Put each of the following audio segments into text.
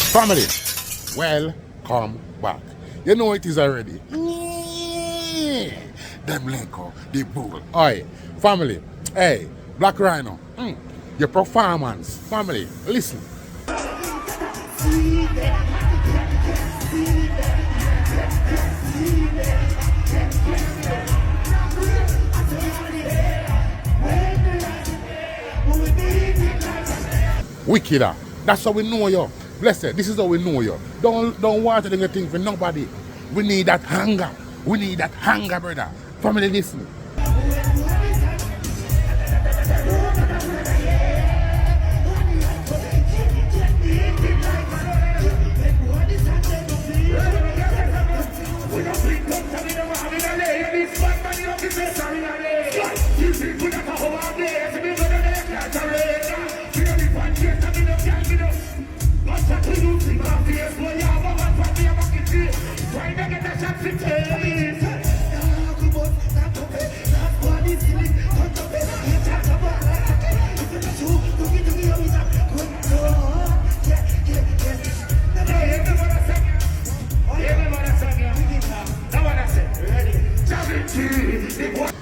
Family, welcome back. You know it is already. Them Linko, the bull. Oi, family, hey, Black Ryno, your performance. Family, listen. Wickeder. That's how we know you. Blessed. This is how we know you. Don't want anything for nobody. We need that hunger. We need that hunger, brother. Family, listen.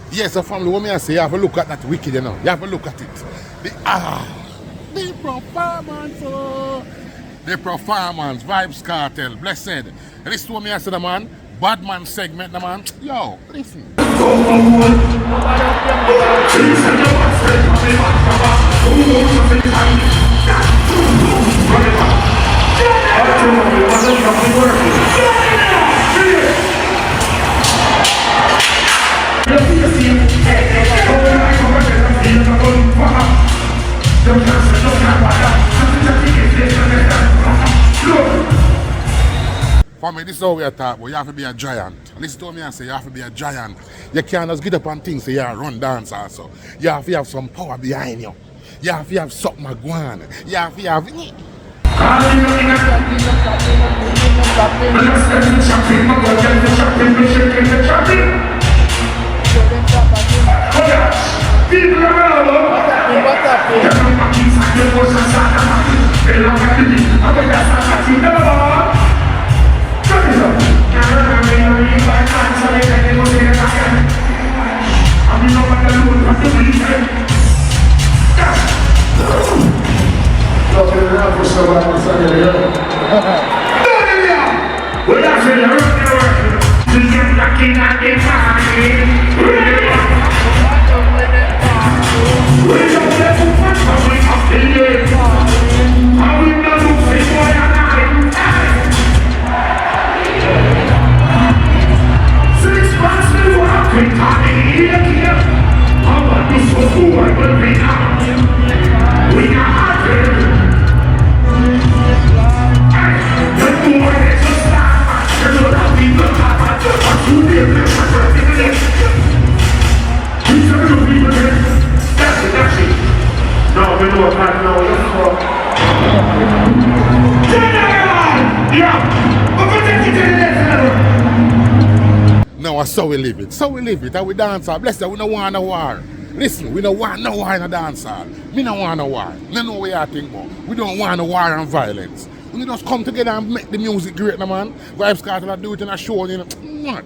Yes, so family, what may I say, you have to look at that wicked, you know. You have to look at it. The performance, the performance, Vybz Kartel, blessed. This is what me I say, the man. Bad man segment, the man. Yo, listen. For me, this is how we are talking, but you have to be a giant. Listen to me and say you have to be a giant. You can't just get up and things so you run dance also. You have to have some power behind you. You have to have something going. You have to have... No, so we live it. So we live it. And we dance all. Bless you, we don't want no war. Listen, we don't want no war in a dance hall. We don't want no war. You know what you think about. We don't want no war and violence. We just come together and make the music great, man. Vybz Kartel do it in a show, you know. What?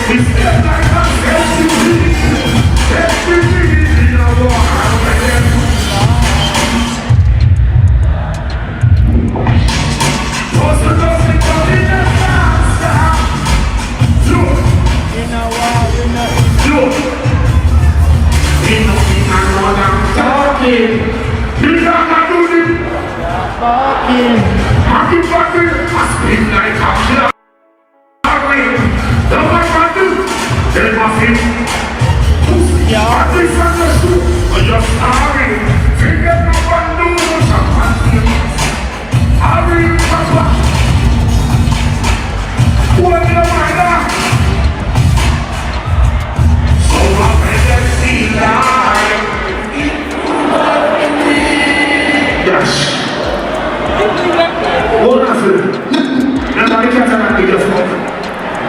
We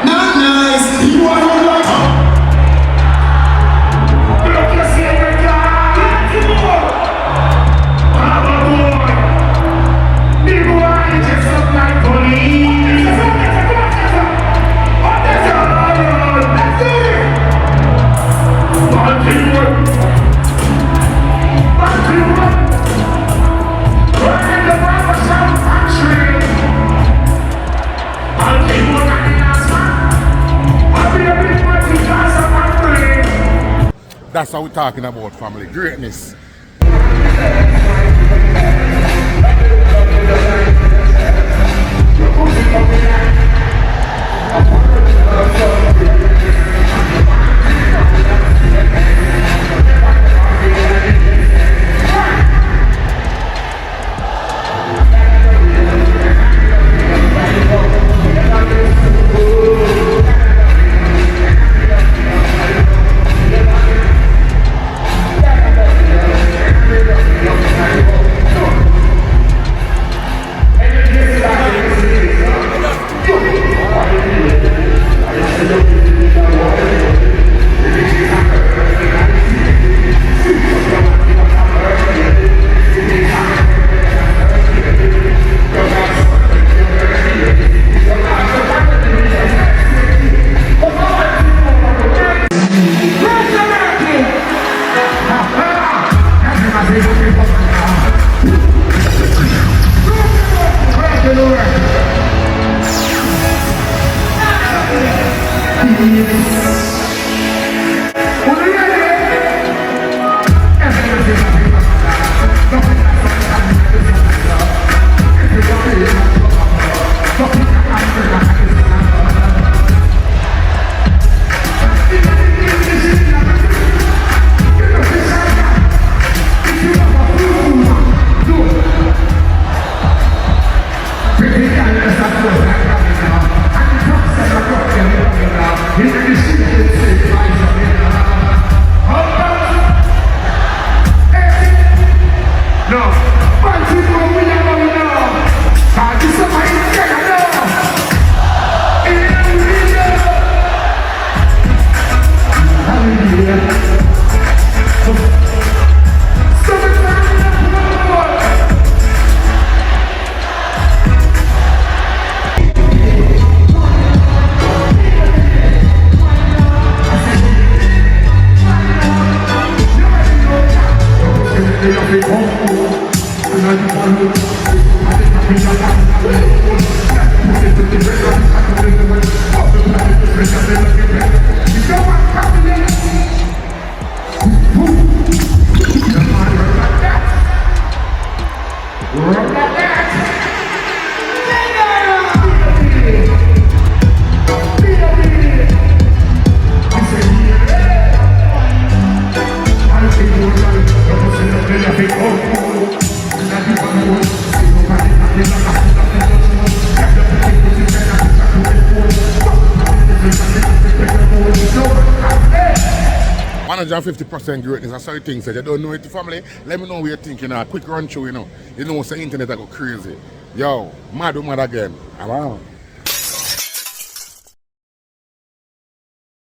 Not nice. You want to like That's how we're talking about, family. Greatness. %, greatness, that's how you think. So you don't know it, family. Let me know what you're thinking. A quick run through, you know. You know, the internet I go crazy. Yo, mad again. Around.